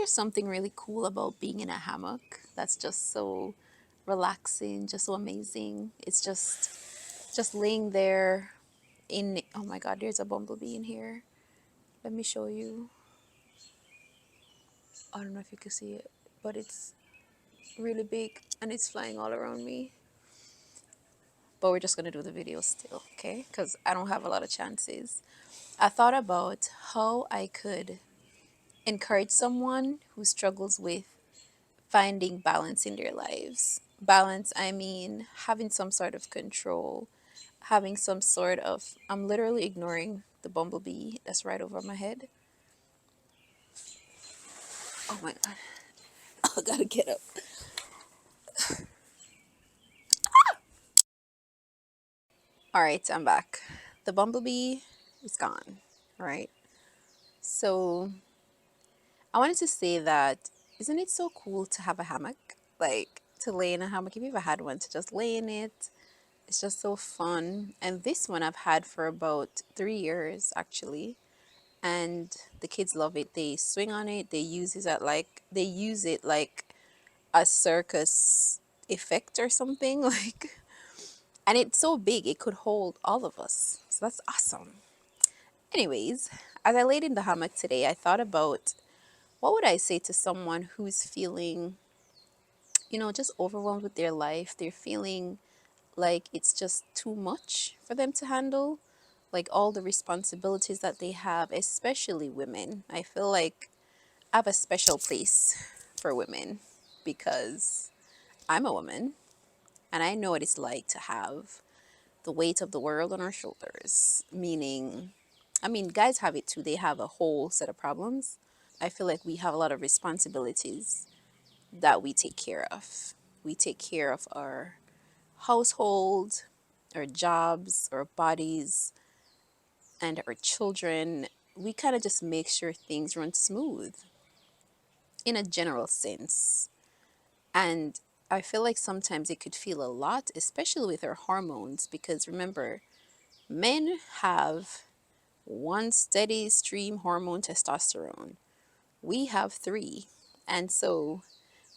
there's something really cool about being in a hammock that's just so relaxing, just so amazing. It's just laying there in, oh my God, there's a bumblebee in here. Let me show you. I don't know if you can see it, but it's really big and it's flying all around me. But we're just gonna do the video still, okay? Because I don't have a lot of chances. I thought about how I could encourage someone who struggles with finding balance in their lives. Balance, I mean having some sort of control, having some sort of, I'm literally ignoring the bumblebee that's right over my head. Oh my God, I gotta get up. All right, I'm back. The bumblebee is gone, right? So I wanted to say that, isn't it so cool to have a hammock? Like to lay in a hammock. If you've ever had one, to just lay in it. It's just so fun. And this one I've had for about 3 years actually. And the kids love it. They swing on it. They use it like a circus effect or something. Like, and it's so big it could hold all of us. So that's awesome. Anyways, as I laid in the hammock today, I thought about what would I say to someone who's feeling, just overwhelmed with their life. They're feeling like it's just too much for them to handle, like all the responsibilities that they have, especially women. I feel like I have a special place for women because I'm a woman and I know what it's like to have the weight of the world on our shoulders. Meaning, I mean, guys have it too, they have a whole set of problems. I feel like we have a lot of responsibilities that we take care of. We take care of our household, our jobs, our bodies, and our children. We kind of just make sure things run smooth in a general sense. And I feel like sometimes it could feel a lot, especially with our hormones, because remember, men have one steady stream hormone, testosterone. We have three. And so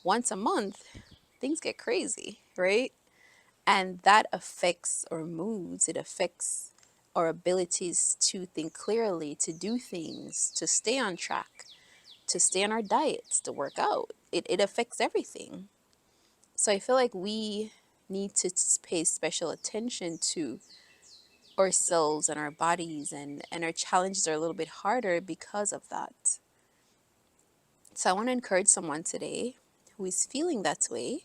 once a month, things get crazy, right? And that affects our moods, it affects our abilities to think clearly, to do things, to stay on track, to stay on our diets, to work out. It affects everything. So I feel like we need to pay special attention to ourselves and our bodies, and our challenges are a little bit harder because of that. So I want to encourage someone today who is feeling that way,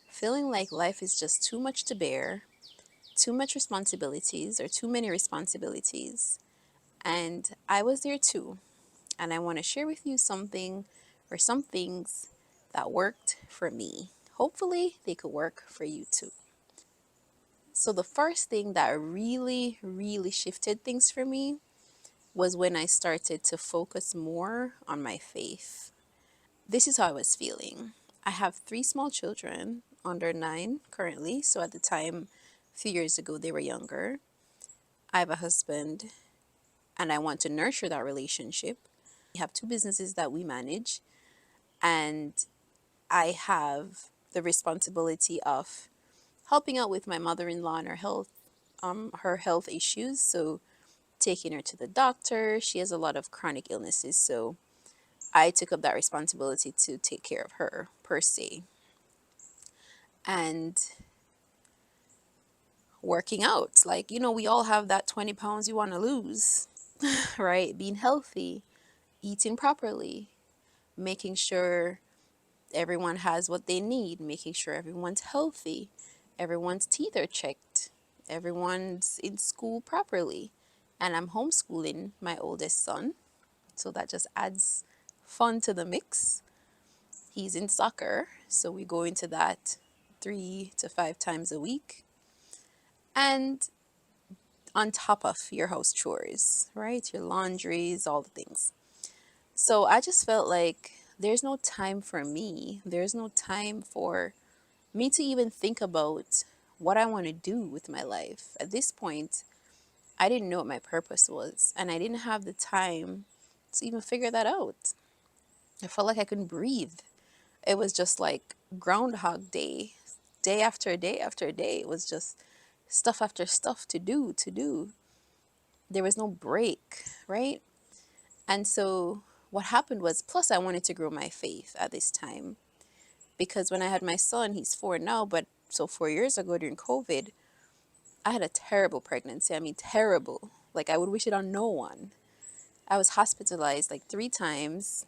feeling like life is just too much to bear, too much responsibilities or too many responsibilities. And I was there too. And I want to share with you something or some things that worked for me. Hopefully, they could work for you too. So, the first thing that really, really shifted things for me was when I started to focus more on my faith. This is how I was feeling. I have three small children, under 9 currently. So, at the time, a few years ago, they were younger. I have a husband and I want to nurture that relationship. We have two businesses that we manage, and I have the responsibility of helping out with my mother-in-law and her health issues. So taking her to the doctor. She has a lot of chronic illnesses, so I took up that responsibility to take care of her per se. And working out, like, we all have that 20 pounds you want to lose, right? Being healthy, eating properly, making sure everyone has what they need, making sure everyone's healthy, everyone's teeth are checked, everyone's in school properly. And I'm homeschooling my oldest son, so that just adds fun to the mix. He's in soccer, so we go into that 3 to 5 times a week. And on top of your house chores, right? Your laundries, all the things. So I just felt like there's no time for me. There's no time for me to even think about what I want to do with my life. At this point, I didn't know what my purpose was, and I didn't have the time to even figure that out. I felt like I couldn't breathe. It was just like Groundhog Day, day after day after day. It was just stuff after stuff to do, to do. There was no break, right? And so what happened was, plus, I wanted to grow my faith at this time because when I had my son, he's 4 now, but so 4 years ago during COVID, I had a terrible pregnancy. I mean, terrible. Like, I would wish it on no one. I was hospitalized like 3 times.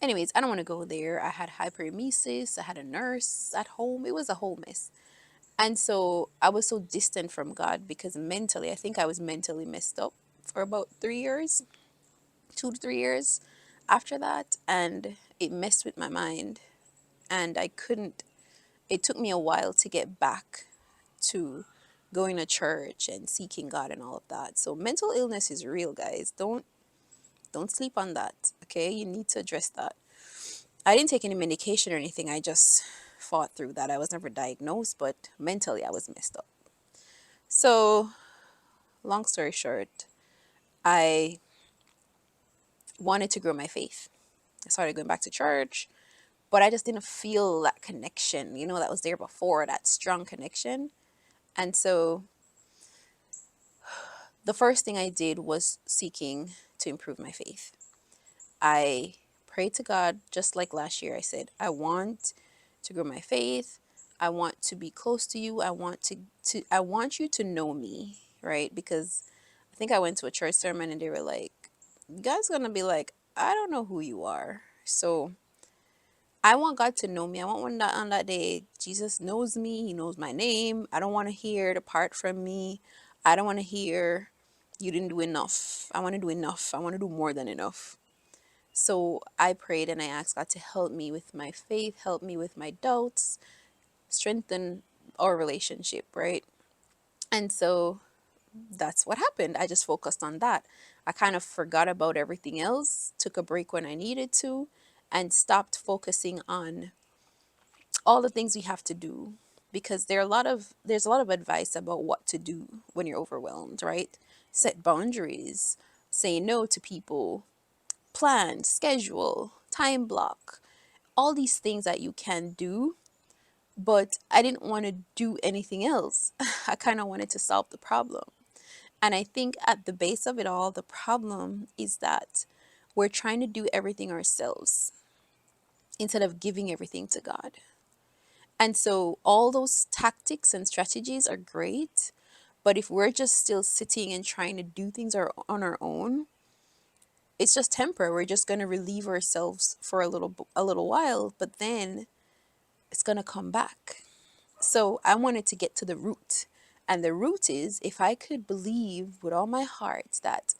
Anyways, I don't want to go there. I had hyperemesis. I had a nurse at home. It was a whole mess. And so I was so distant from God because mentally, I think I was mentally messed up for about 3 years, 2 to 3 years after that. And it messed with my mind. And I couldn't, it took me a while to get back to going to church and seeking God and all of that. So mental illness is real, guys. Don't sleep on that. Okay? You need to address that. I didn't take any medication or anything. I just fought through that. I was never diagnosed, but mentally I was messed up. So, long story short, I wanted to grow my faith. I started going back to church, but I just didn't feel that connection, that was there before, that strong connection. And so, the first thing I did was seeking to improve my faith. I prayed to God just like last year. I said, I want to grow my faith. I want to be close to you. I want you to know me, right? Because I think I went to a church sermon and they were like, God's gonna be like, I don't know who you are. So I want God to know me. I want one that on that day, Jesus knows me, He knows my name. I don't want to hear depart from me. I don't want to hear you didn't do enough. I want to do enough. I want to do more than enough. So I prayed and I asked God to help me with my faith, help me with my doubts, strengthen our relationship, right? And so that's what happened. I just focused on that. I kind of forgot about everything else, took a break when I needed to, and stopped focusing on all the things we have to do because there's a lot of advice about what to do when you're overwhelmed, right? Set boundaries, say no to people, plan, schedule, time block, all these things that you can do, but I didn't want to do anything else. I kind of wanted to solve the problem. And I think at the base of it all, the problem is that we're trying to do everything ourselves instead of giving everything to God. And so all those tactics and strategies are great, but if we're just still sitting and trying to do things on our own, it's just temporary. We're just going to relieve ourselves for a little while, but then it's going to come back. So I wanted to get to the root. And the root is if I could believe with all my heart that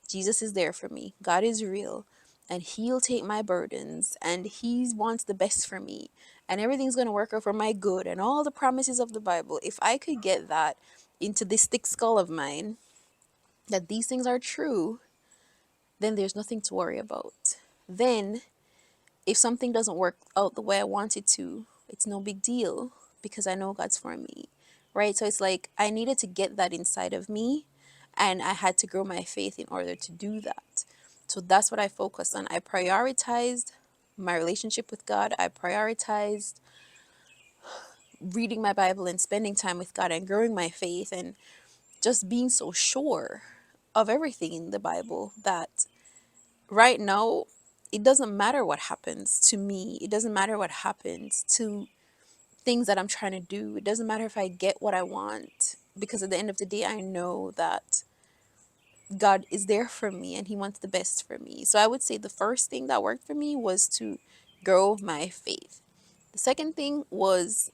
Jesus is there for me, God is real, and He'll take my burdens, and He wants the best for me, and everything's going to work out for my good, and all the promises of the Bible, if I could get that into this thick skull of mine, that these things are true, then there's nothing to worry about. Then if something doesn't work out the way I want it to, it's no big deal because I know God's for me, right? So it's like I needed to get that inside of me and I had to grow my faith in order to do that. So that's what I focused on. I prioritized my relationship with God. I prioritized reading my Bible and spending time with God and growing my faith and just being so sure of everything in the Bible that right now it doesn't matter what happens to me. It doesn't matter what happens to things that I'm trying to do. It doesn't matter if I get what I want because at the end of the day, I know that God is there for me and He wants the best for me. So I would say the first thing that worked for me was to grow my faith. The second thing was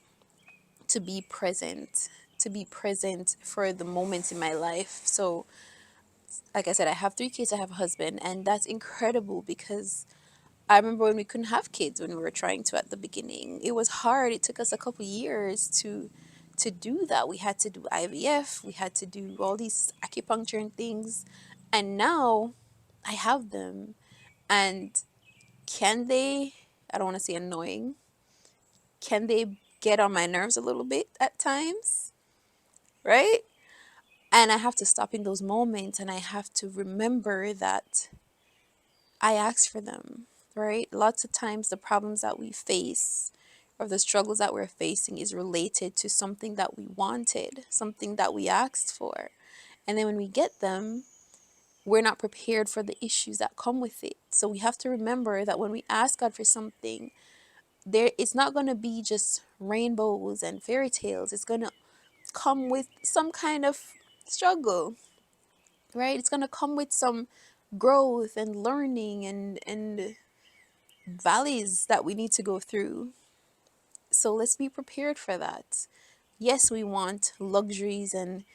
to be present for the moments in my life. So, like I said, I have 3 kids, I have a husband, and that's incredible because I remember when we couldn't have kids when we were trying to at the beginning. It was hard. It took us a couple years to do that. We had to do IVF, we had to do all these acupuncture and things. And now I have them. And can they, I don't want to say annoying, can they get on my nerves a little bit at times? Right? And I have to stop in those moments and I have to remember that I asked for them. right? Lots of times the problems that we face or the struggles that we're facing is related to something that we wanted, something that we asked for. And then when we get them, we're not prepared for the issues that come with it. So we have to remember that when we ask God for something, there it's not going to be just rainbows and fairy tales. It's going to come with some kind of struggle, right? It's going to come with some growth and learning and valleys that we need to go through. So let's be prepared for that. Yes, we want luxuries and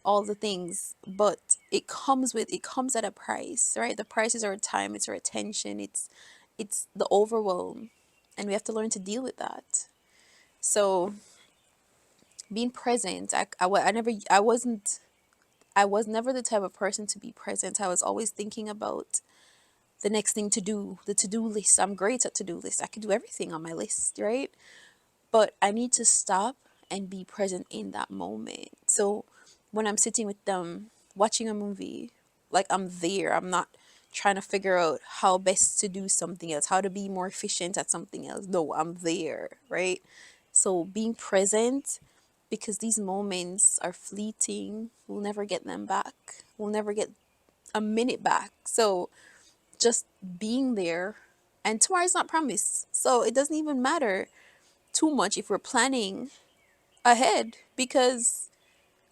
all the things, but it comes at a price, right? The price is our time, it's our attention, it's the overwhelm, and we have to learn to deal with that. So being present, I never I was never the type of person to be present. I was always thinking about the next thing to do, the to-do list. I'm great at to-do lists. I could do everything on my list, right? But I need to stop and be present in that moment. So when I'm sitting with them watching a movie, like I'm there. I'm not trying to figure out how best to do something else, how to be more efficient at something else. No, I'm there, right? So being present, because these moments are fleeting. We'll never get them back. We'll never get a minute back. So just being there, and tomorrow's not promised. So it doesn't even matter too much if we're planning ahead because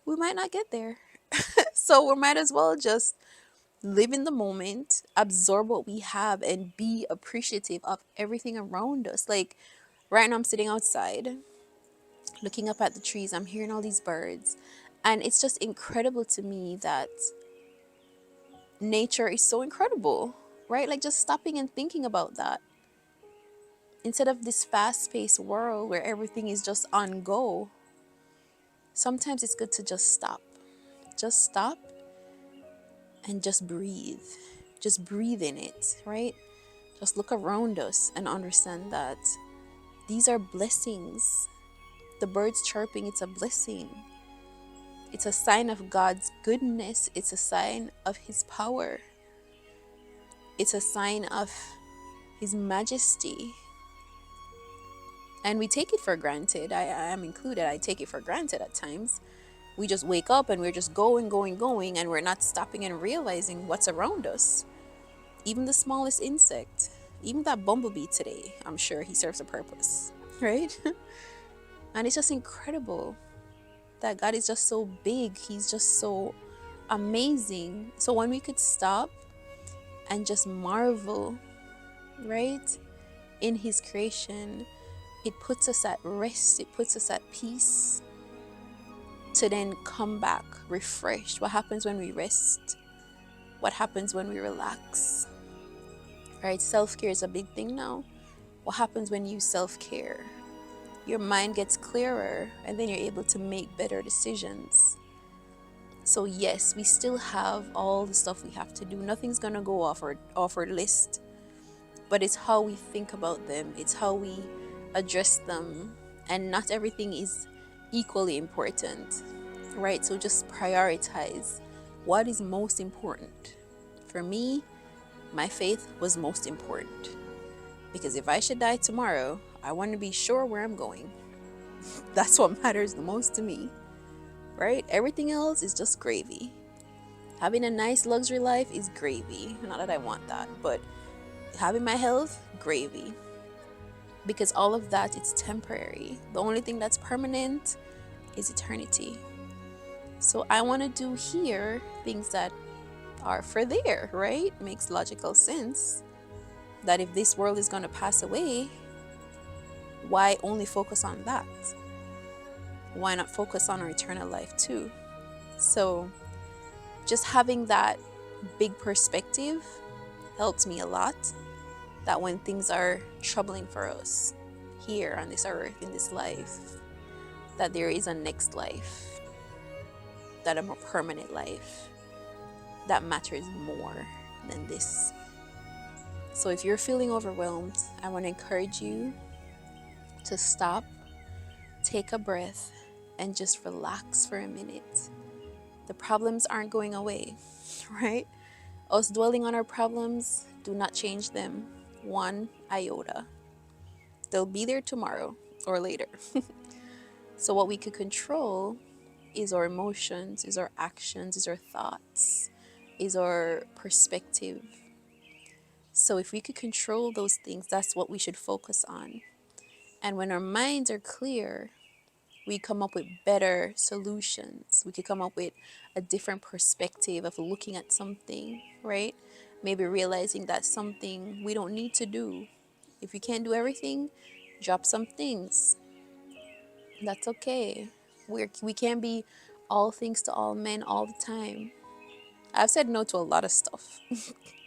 we might not get there. So we might as well just live in the moment, absorb what we have, and be appreciative of everything around us. Like right now, I'm sitting outside looking up at the trees, I'm hearing all these birds, and it's just incredible to me that nature is so incredible, right? Like just stopping and thinking about that. Instead of this fast paced world where everything is just on go, sometimes it's good to just stop. Just stop and just breathe. Just breathe in it, right? Just look around us and understand that these are blessings. The birds chirping, it's a blessing. It's a sign of God's goodness, it's a sign of His power, it's a sign of His majesty. And we take it for granted. I am included. I take it for granted at times. We just wake up and we're just going, going, going, and we're not stopping and realizing what's around us. Even the smallest insect, even that bumblebee today, I'm sure he serves a purpose, right? And it's just incredible that God is just so big. He's just so amazing. So when we could stop and just marvel, right, in His creation, it puts us at rest, it puts us at peace to then come back refreshed. What happens when we rest? What happens when we relax? Right? Self care is a big thing now. What happens when you self care? Your mind gets clearer and then you're able to make better decisions. So, yes, we still have all the stuff we have to do. Nothing's going to go off our list, but it's how we think about them, it's how we address them. And not everything is equally important, right? So, just prioritize what is most important. For me, my faith was most important because if I should die tomorrow, I want to be sure where I'm going. That's what matters the most to me, right? Everything else is just gravy. Having a nice luxury life is gravy. Not that I want that, but having my health, gravy. Because all of that is temporary. The only thing that's permanent is eternity. So I want to do here things that are for there, right? Makes logical sense that if this world is going to pass away, why only focus on that? Why not focus on our eternal life too? So just having that big perspective helps me a lot, that when things are troubling for us here on this earth, in this life, that there is a next life, that a more permanent life that matters more than this. So if you're feeling overwhelmed, I want to encourage you to stop, take a breath, and just relax for a minute. The problems aren't going away, right? Us dwelling on our problems do not change them. one iota. They'll be there tomorrow or later. So, what we could control is our emotions, is our actions, is our thoughts, is our perspective. So, if we could control those things, that's what we should focus on. And when our minds are clear, we come up with better solutions. We could come up with a different perspective of looking at something, right? Maybe realizing that something we don't need to do. If you can't do everything, drop some things. That's okay. We can't be all things to all men all the time. I've said no to a lot of stuff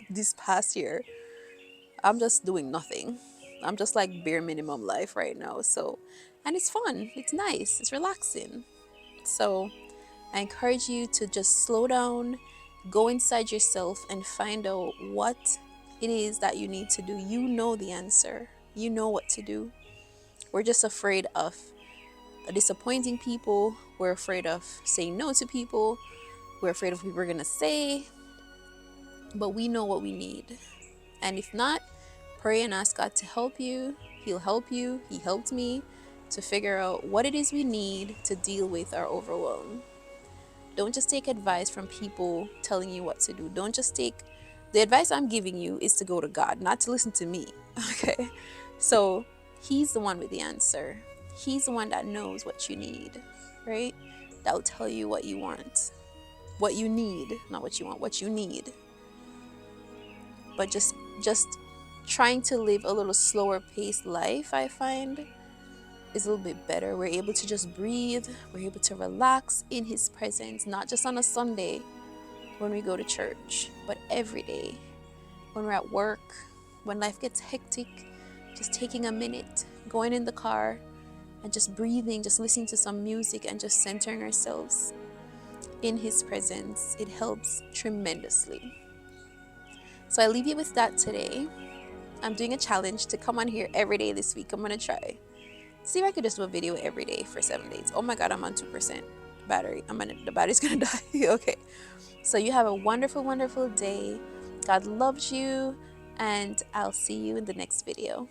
this past year. I'm just doing nothing. I'm just like bare minimum life right now. So, and it's fun. It's nice. It's relaxing. So, I encourage you to just slow down, go inside yourself, and find out what it is that you need to do. You know the answer, you know what to do. We're just afraid of disappointing people, we're afraid of saying no to people, we're afraid of what people are going to say, but we know what we need. And if not, pray and ask God to help you. He'll help you. He helped me to figure out what it is we need to deal with our overwhelm. Don't just take advice from people telling you what to do. Don't just take the advice I'm giving you is to go to God, not to listen to me. Okay? So He's the one with the answer. He's the one that knows what you need, right? That will tell you what you want, what you need, not what you want, what you need. But just trying to live a little slower paced life, I find, is a little bit better. We're able to just breathe, we're able to relax in His presence, not just on a Sunday when we go to church, but every day when we're at work, when life gets hectic, just taking a minute, going in the car and just breathing, just listening to some music and just centering ourselves in His presence. It helps tremendously. So I leave you with that today. I'm doing a challenge to come on here every day this week. I'm going to try. See if I could just do a video every day for 7 days. Oh my God, I'm on 2% battery. The battery's going to die. Okay. So you have a wonderful, wonderful day. God loves you, and I'll see you in the next video.